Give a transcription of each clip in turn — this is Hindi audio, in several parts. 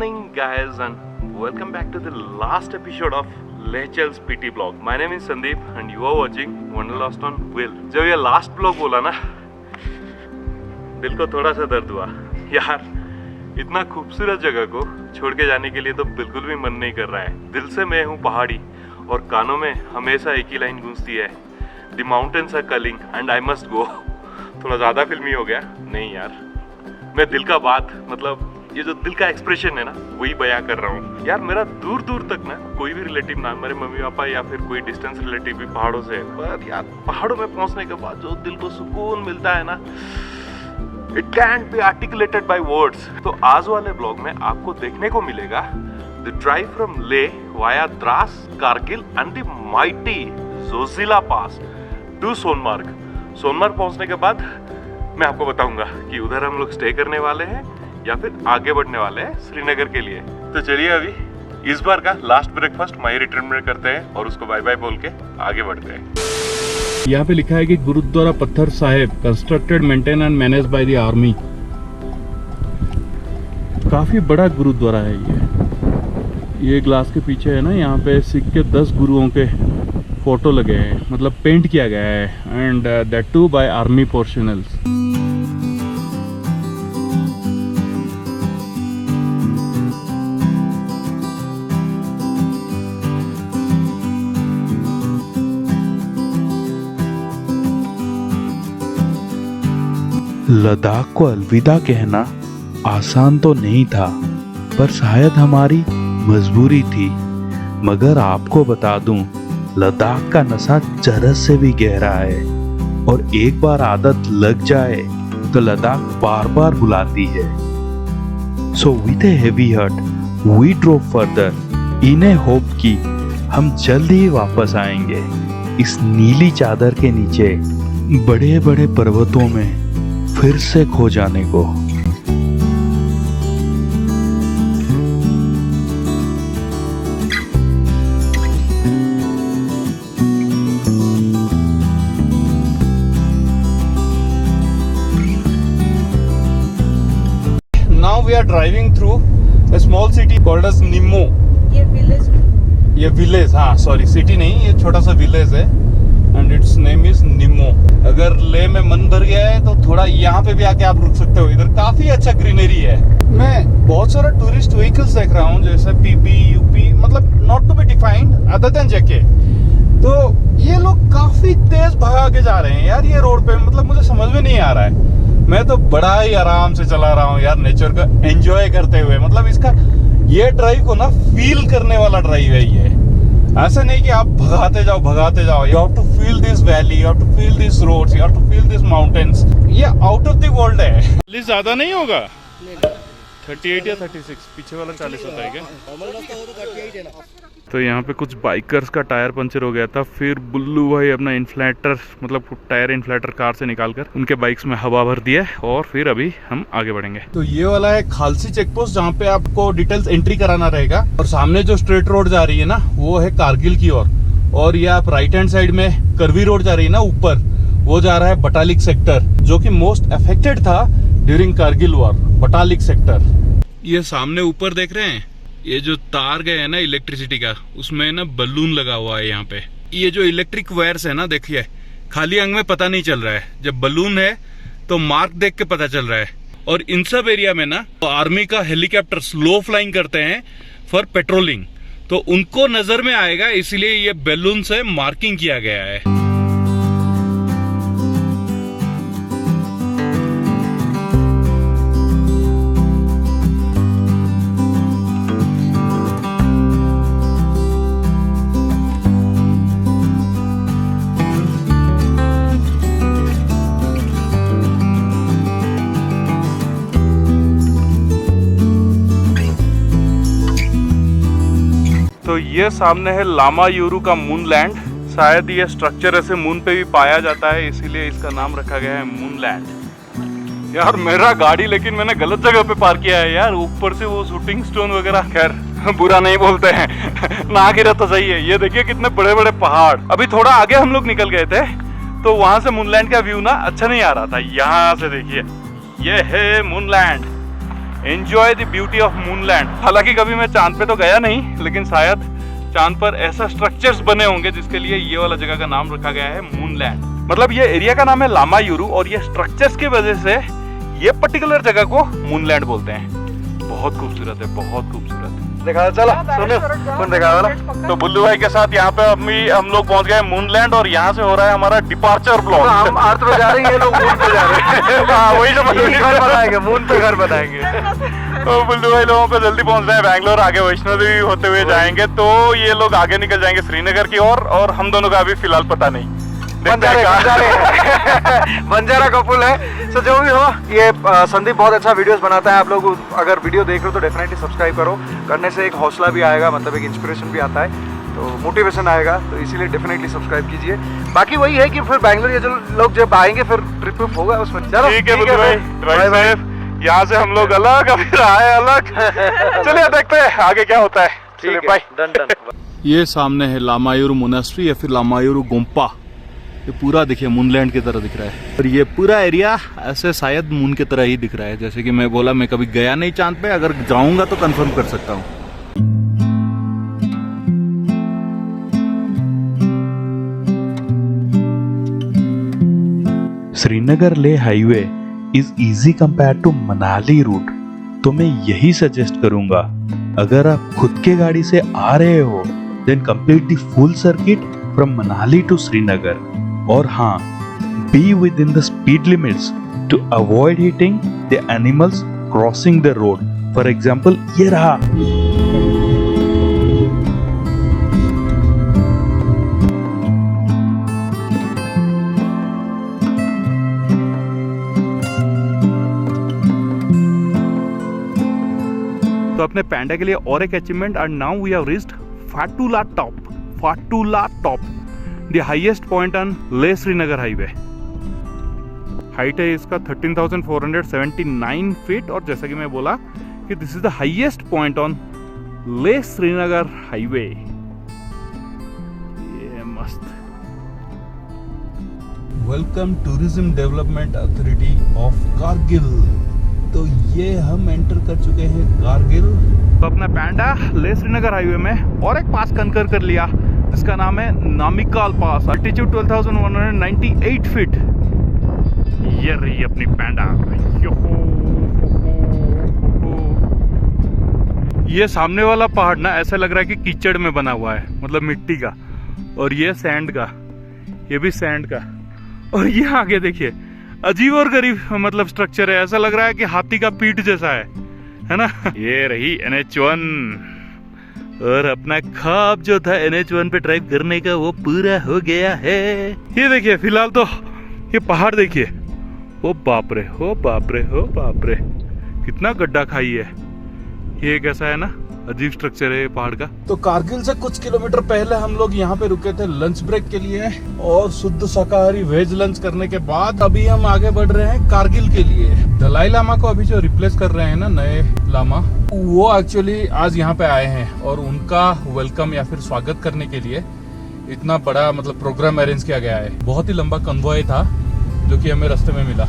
morning guys and welcome back to the last episode of Lehchal's PT blog. My name is Sandeep and you are watching Wanderlust on Wheel. जब ये लास्ट ब्लॉग बोला ना दिल को थोड़ा सा दर्द हुआ यार। इतना खूबसूरत जगह को छोड़ के जाने के लिए तो बिल्कुल भी मन नहीं कर रहा है। दिल से मैं हूँ पहाड़ी और कानों में हमेशा एक ही लाइन गूंजती है, The mountains are calling and I must go। थोड़ा ज़्यादा फिल्मी हो गया नहीं यार, मैं दिल का बात मतलब ये जो दिल का एक्सप्रेशन है ना वही बयां कर रहा हूँ यार। मेरा दूर दूर तक ना कोई भी रिलेटिव ना, मेरे मम्मी पापा या फिर कोई डिस्टेंस रिलेटिव भी पहाड़ों से है, पर यार पहाड़ों में पहुंचने के बाद जो दिल को सुकून मिलता है ना, it can't be articulated by words. तो आज वाले ब्लॉग में आपको देखने को मिलेगा the drive from Leh via Dras, Kargil and the mighty Zojila pass to Sonamarg. Sonamarg पहुंचने के बाद मैं आपको बताऊंगा कि उधर हम लोग स्टे करने वाले हैं या फिर आगे बढ़ने वाले हैं श्रीनगर के लिए। तो चलिए अभी इस बार का लास्ट ब्रेकफास्ट माई रिटर्न में करते हैं और उसको बाय बाय बोल के आगे बढ़ते हैं। यहाँ पे लिखा है कि गुरुद्वारा पत्थर Sahib constructed, maintain and manage by the army. काफी बड़ा गुरुद्वारा है ये ग्लास के पीछे है ना, यहाँ पे सिख के 10 गुरुओं के फोटो लगे हैं, मतलब पेंट किया गया है and that too by army personnels. Ladakh को अलविदा कहना आसान तो नहीं था, पर शायद हमारी मजबूरी थी। मगर आपको बता दूं, लद्दाख का नशा चरस से भी गहरा है और एक बार आदत लग जाए तो लद्दाख बार बार बुलाती है। So with a heavy heart we drove further in a hope कि हम जल्द ही वापस आएंगे इस नीली चादर के नीचे बड़े बड़े पर्वतों में फिर से खो जाने को। Now we are driving through a small city called as Nimmo। ये विलेज, हाँ सॉरी सिटी नहीं, ये छोटा सा विलेज है and it's name is Nimmo. अगर ले में मन भर गया है तो थोड़ा यहाँ पे भी आके आप रुक सकते हो, इधर काफी अच्छा ग्रीनरी है। मैं बहुत सारा टूरिस्ट व्हीकल्स देख रहा हूँ जैसे पीपी यूपी, मतलब not to be defined other than JK. तो ये लोग काफी तेज भगा के जा रहे हैं यार ये रोड पे, मतलब मुझे समझ में नहीं आ रहा है। मैं तो बड़ा ही आराम से चला रहा हूँ यार, नेचर का एंजॉय करते हुए। मतलब इसका ये ड्राइव को ना फील करने वाला ड्राइव है ये, ऐसा नहीं कि आप भगाते जाओ। You have to feel this valley, you have to feel this roads, you have to feel this mountains. ये आउट ऑफ द वर्ल्ड है। पुलिस ज्यादा नहीं होगा, 38 या 36, पीछे वाला 40 होता है क्या? तो यहाँ पे कुछ बाइकर्स का टायर पंचर हो गया था, फिर बुल्लू भाई अपना इन्फ्लेटर मतलब टायर इन्फ्लेटर कार से निकालकर उनके बाइक्स में हवा भर दिया और फिर अभी हम आगे बढ़ेंगे। तो ये वाला है खालसी चेक पोस्ट जहाँ पे आपको डिटेल्स एंट्री कराना रहेगा, और सामने जो स्ट्रेट रोड जा रही है ना वो है कारगिल की ओर, और ये आप राइट हैंड साइड में करवी रोड जा रही है ना ऊपर, वो जा रहा है बटालिक सेक्टर, जो कि मोस्ट अफेक्टेड था during Kargil war, Batalik sector. ये सामने ऊपर देख रहे हैं, ये जो तार गए है ना इलेक्ट्रिसिटी का, उसमें ना बलून लगा हुआ है यहाँ पे। ये जो इलेक्ट्रिक वायर्स है ना, देखिए खाली अंग में पता नहीं चल रहा है, जब बलून है तो मार्क देख के पता चल रहा है। और इन सब एरिया में ना तो आर्मी का हेलीकॉप्टर स्लो फ्लाइंग करते हैं फॉर पेट्रोलिंग, तो उनको नजर में आएगा, इसलिए ये बैलून से मार्किंग किया गया है। तो ये सामने है लामा यूरू का मून लैंड। शायद ये स्ट्रक्चर ऐसे मून पे भी पाया जाता है, इसीलिए इसका नाम रखा गया है मून लैंड। यार मेरा गाड़ी लेकिन मैंने गलत जगह पे पार्क किया है यार, ऊपर से वो शूटिंग स्टोन वगैरह, खैर बुरा नहीं बोलते हैं ना गिरा तो सही है। ये देखिए कितने बड़े बड़े पहाड़। अभी थोड़ा आगे हम लोग निकल गए थे तो वहां से मूनलैंड का व्यू ना अच्छा नहीं आ रहा था। यहाँ से देखिए ये है moonland, enjoy the beauty of moonland. हालांकि कभी मैं चांद पे तो गया नहीं, लेकिन शायद चांद पर ऐसा स्ट्रक्चर्स बने होंगे जिसके लिए ये वाला जगह का नाम रखा गया है मूनलैंड। मतलब ये एरिया का नाम है लामायुरू और ये स्ट्रक्चर्स की वजह से ये पर्टिकुलर जगह को मूनलैंड बोलते हैं। बहुत खूबसूरत है, बहुत खूबसूरत। देखा चलो सुनो कौन देखा वाला। तो बुल्लू भाई के साथ यहाँ पे अभी हम लोग पहुंच गए मूनलैंड और यहाँ से हो रहा है हमारा डिपार्चर ब्लॉग। हम अर्थ पे जा रहे हैं, ये लोग मून पे जा रहे हैं। हाँ वही तो घर बनाएंगे, मून पे घर बनाएंगे। तो बुल्लू भाई लोगों को जल्दी पहुंच रहे हैं बैंगलोर, आगे वैष्णो देवी होते हुए जाएंगे। तो ये लोग आगे निकल जाएंगे श्रीनगर की ओर और हम दोनों का अभी फिलहाल पता नहीं। बंजारा कपुल है। तो जो भी हो, ये संदीप बहुत अच्छा वीडियोस बनाता है। आप लोग अगर वीडियो देख रहे हो तो डेफिनेटली सब्सक्राइब करो। करने से एक हौसला भी आएगा, मतलब एक इंस्पिरेशन भी आता है, तो मोटिवेशन आएगा। तो इसीलिए डेफिनेटली सब्सक्राइब कीजिए। बाकी वही है कि फिर बैंगलोर ये जो लोग जब आएंगे फिर ट्रिप होगा उसमें। चलो ठीक है बुल्लू भाई, ड्राइव सेफ। यहाँ से हम लोग अलग, अभी आए अलग। चलिए देखते हैं आगे क्या होता है। चलिए बाय। डन। ये सामने है लामायुरू मोनास्ट्री या फिर लामायुरू गोम्पा। ये पूरा देखिए मूनलैंड की तरह दिख रहा है और ये पूरा एरिया ऐसे शायद मून की तरह ही दिख रहा है। जैसे कि मैं बोला, मैं कभी गया नहीं चांद पे, अगर जाऊंगा तो कंफर्म कर सकता हूँ। Srinagar Leh highway is easy compare to Manali route, तो मैं यही सजेस्ट करूंगा। अगर आप खुद के गाड़ी से आ रहे हो then complete the full circuit from Manali to Srinagar. और हाँ, be within the speed limits to avoid hitting the animals crossing the road. For example ये रहा। तो अपने पैंडा के लिए और एक achievement, and now we have reached Fotula top, the highest point on Leh Srinagar highway. Height है इसका 13,479 फीट और जैसा कि मैं बोला कि this is the highest point on Leh Srinagar highway. ये मस्त। Welcome tourism development authority of Kargil. तो ये हम एंटर कर चुके हैं कारगिल। तो अपना पैंडा ले श्रीनगर हाईवे में और एक पास कंकर कर लिया जिसका नाम है नामिकाल पास। Altitude 12,198 feet. ये रही अपनी पैंडा। ये सामने वाला पहाड़ ना ऐसा लग रहा है कि कीचड़ में बना हुआ है, मतलब मिट्टी का, और ये सैंड का, ये भी सैंड का। और ये आगे देखिए अजीब और गरीब मतलब स्ट्रक्चर है, ऐसा लग रहा है कि हाथी का पीठ जैसा है ना। ये रही NH1 और अपना ख्वाब जो था NH1 पे ड्राइव करने का वो पूरा हो गया है। ये देखिए फिलहाल तो ये पहाड़ देखिए, ओ बाप रे, ओ बाप रे, ओ बाप रे, कितना गड्ढा खाई है। ये कैसा है ना, अजीब स्ट्रक्चर है ये पहाड़ का। तो कारगिल से कुछ किलोमीटर पहले हम लोग यहाँ पे रुके थे लंच ब्रेक के लिए और शुद्ध शाकाहारी वेज लंच करने के बाद अभी हम आगे बढ़ रहे हैं कारगिल के लिए। दलाई लामा को अभी जो रिप्लेस कर रहे हैं ना, नए लामा, वो एक्चुअली आज यहाँ पे आए हैं और उनका वेलकम या फिर स्वागत करने के लिए इतना बड़ा मतलब प्रोग्राम अरेंज किया गया है। बहुत ही लंबा कन्वॉय था जो कि हमें रास्ते में मिला।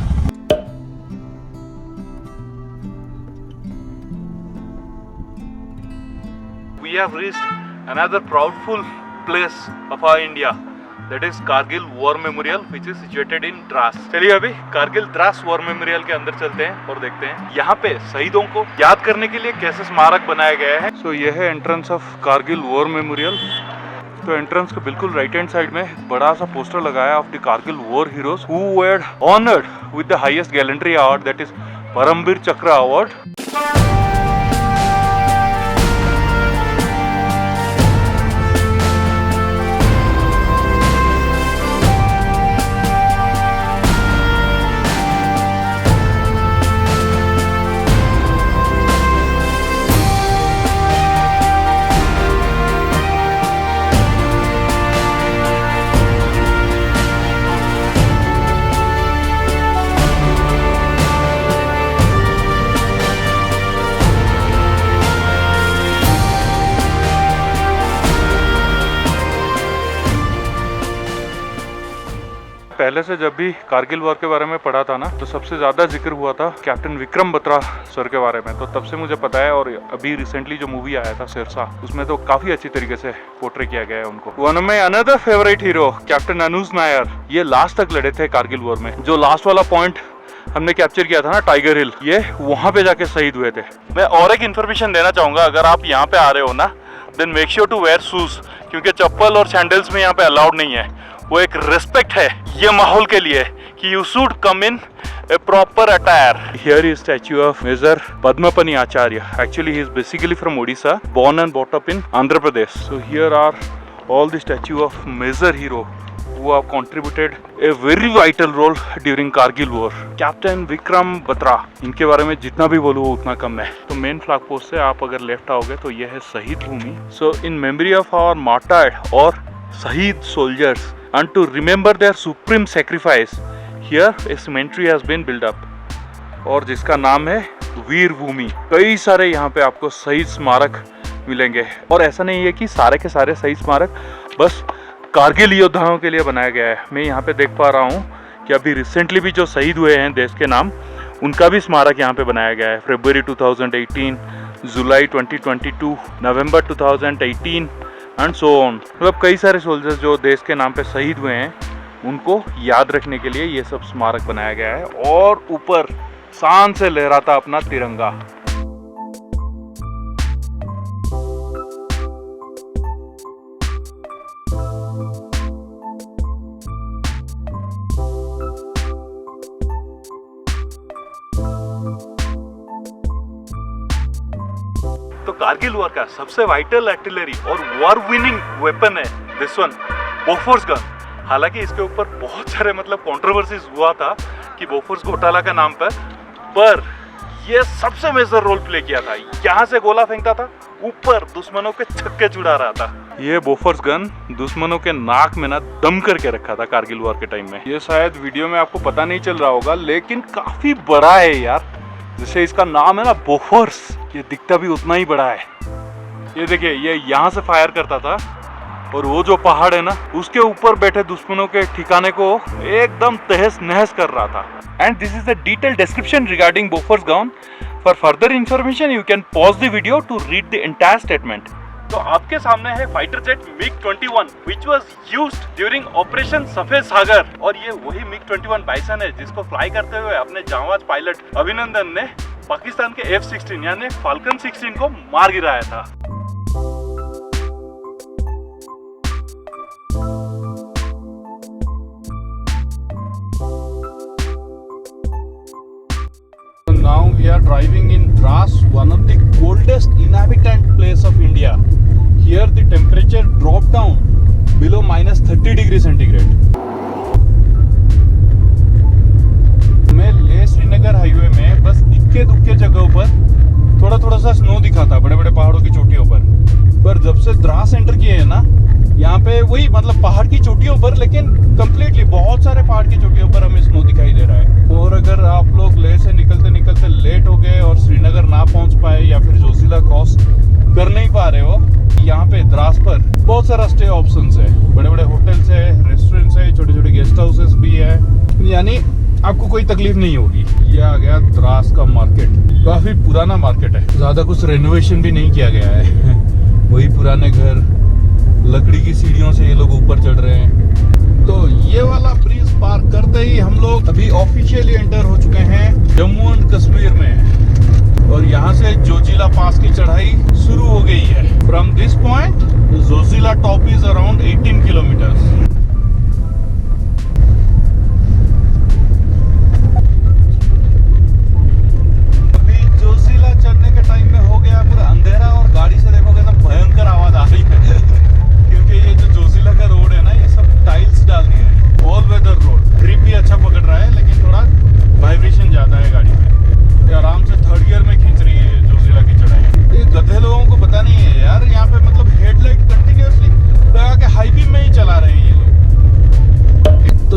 We have reached another proudful place of our India, that is Kargil War Memorial, which is situated in Dras। चलिए अभी कारगिल द्रास वॉर मेमोरियल के अंदर चलते हैं और देखते हैं यहाँ पे शहीदों को याद करने के लिए कैसे स्मारक बनाया गया है। सो ये है entrance of Kargil war memorial. तो एंट्रेंस के बिल्कुल राइट हैंड साइड में बड़ा सा पोस्टर लगाया of the Kargil war heroes who were honoured with the highest gallantry award, that is Paramvir Chakra award. पहले से जब भी कारगिल वॉर के बारे में पढ़ा था ना, तो सबसे ज्यादा जिक्र हुआ था कैप्टन विक्रम बत्रा सर के बारे में, तो तब से मुझे पता है। और अभी रिसेंटली जो मूवी आया था शेरशाह, उसमें तो काफी अच्छी तरीके से पोर्ट्रे किया गया है उनको। One of my another favourite hero captain Anuj Nair, ये लास्ट तक लड़े थे कारगिल वॉर में। जो लास्ट वाला पॉइंट हमने कैप्चर किया था ना, टाइगर हिल, ये वहां पे जाके शहीद हुए थे। मैं और एक इन्फॉर्मेशन देना चाहूंगा, अगर आप यहाँ पे आ रहे हो ना, then make sure to wear shoes, क्योंकि चप्पल और सैंडल्स में यहाँ पे अलाउड नहीं है। वो एक रिस्पेक्ट है ये माहौल के लिए कि you should come in a proper attire. Here is statue of Major Padmapani Acharya. Actually, he is basically from Odisha, born and brought up in Andhra Pradesh. So here are all the statue of major hero who have contributed a very vital role during Kargil War. Captain Vikram Batra. इनके बारे में जितना भी बोलूँ उतना कम है। तो मेन फ्लैग पोस्ट से आप अगर लेफ्ट आओगे तो यह है शहीद भूमि। So in memory of our martyred or शहीद soldiers and to remember their supreme sacrifice, here a cemetery has been built up, और जिसका नाम है वीर भूमि। कई सारे यहाँ पे आपको शहीद स्मारक मिलेंगे, और ऐसा नहीं है कि सारे के सारे शहीद स्मारक बस कारगिल योद्धाओं के लिए बनाया गया है। मैं यहाँ पे देख पा रहा हूँ कि अभी रिसेंटली भी जो शहीद हुए हैं देश के नाम, उनका भी स्मारक यहाँ पे बनाया गया है। फरवरी 2018, जुलाई 2022, नवंबर 2018 एंड सो ऑन। मतलब कई सारे सोल्जर्स जो देश के नाम पे शहीद हुए हैं, उनको याद रखने के लिए ये सब स्मारक बनाया गया है। और ऊपर शान से लहराता अपना तिरंगा। तो कारगिल वॉर का सबसे वाइटल आर्टिलरी और वॉर विनिंग वेपन है दिस वन, बोफोर्स गन। हालांकि इसके ऊपर बहुत सारे मतलब कंट्रोवर्सीज हुआ था कि बोफोर्स घोटाला का नाम पर ये सबसे मेजर रोल प्ले किया था। यहाँ से गोला फेंकता था, ऊपर दुश्मनों के छक्के छुड़ा रहा था। ये बोफोर्स गन दुश्मनों के नाक में ना दम करके रखा था कारगिल वॉर के टाइम में। ये शायद वीडियो में आपको पता नहीं चल रहा होगा, लेकिन काफी बड़ा है यार। जैसे इसका नाम है ना बोफोर्स, ये दिखता भी उतना ही बड़ा है। ये देखिए, ये यहाँ से फायर करता था, और वो जो पहाड़ है ना, उसके ऊपर बैठे दुश्मनों के ठिकाने को एकदम तहस नहस कर रहा था। And this is the detail description regarding Bofors gun. For further information you can pause the video to read the entire statement. तो आपके सामने है fighter jet MiG-21 which was used during operation Safed Sagar. और ये वही MiG-21 बाइसन है जिसको फ्लाई करते हुए अपने जांबाज पायलट अभिनंदन ने पाकिस्तान के F-16 यानी फाल्कन 16 को मार गिराया था। Now we are driving in Dras, one of the coldest inhabitant place of India. Here the temperature dropped down below -30 degree centigrade. मैं लेह श्रीनगर हाईवे में बस इक्के दुक्के जगहों पर थोड़ा थोड़ा सा स्नो दिखा था, बड़े बड़े पहाड़ों की चोटियों पर जब से द्रास एंटर किए हैं ना, यहाँ पे वही मतलब पहाड़ की चोटियों पर, लेकिन कंप्लीटली बहुत सारे पहाड़ की चोटियों पर हमें स्नो दिखाई दे रहा है। और अगर आप लोग लेह से निकलते निकलते लेट हो गए और श्रीनगर ना पहुंच पाए, या फिर जोजिला क्रॉस कर नहीं पा रहे हो, यहाँ पे द्रास पर बहुत सारा स्टे ऑप्शंस है। बड़े बड़े होटल्स है, रेस्टोरेंट्स है, छोटे छोटे गेस्ट हाउसेस भी है, यानी आपको कोई तकलीफ नहीं होगी। ये आ गया द्रास का मार्केट। काफी पुराना मार्केट है, ज्यादा कुछ रेनोवेशन भी नहीं किया गया है। वही पुराने घर, लकड़ी की सीढ़ियों से ये लोग ऊपर चढ़ रहे हैं। तो ये वाला ब्रिज पार करते ही हम लोग अभी ऑफिशियली एंटर हो चुके हैं जम्मू एंड कश्मीर में, और यहाँ से जोजिला पास की चढ़ाई शुरू हो गई है। From this point Zoji La top is around 18 kilometres.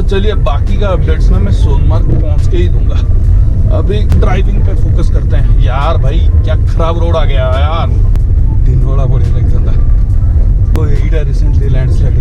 चलिए बाकी का अपडेट्स ना मैं सोनमार्ग पहुंच के ही दूंगा। अभी ड्राइविंग पे फोकस करते हैं। यार भाई क्या खराब रोड आ गया यार, दिन बड़ा बढ़िया लगता था। तो यही रिसेंटली लैंडस्लाइड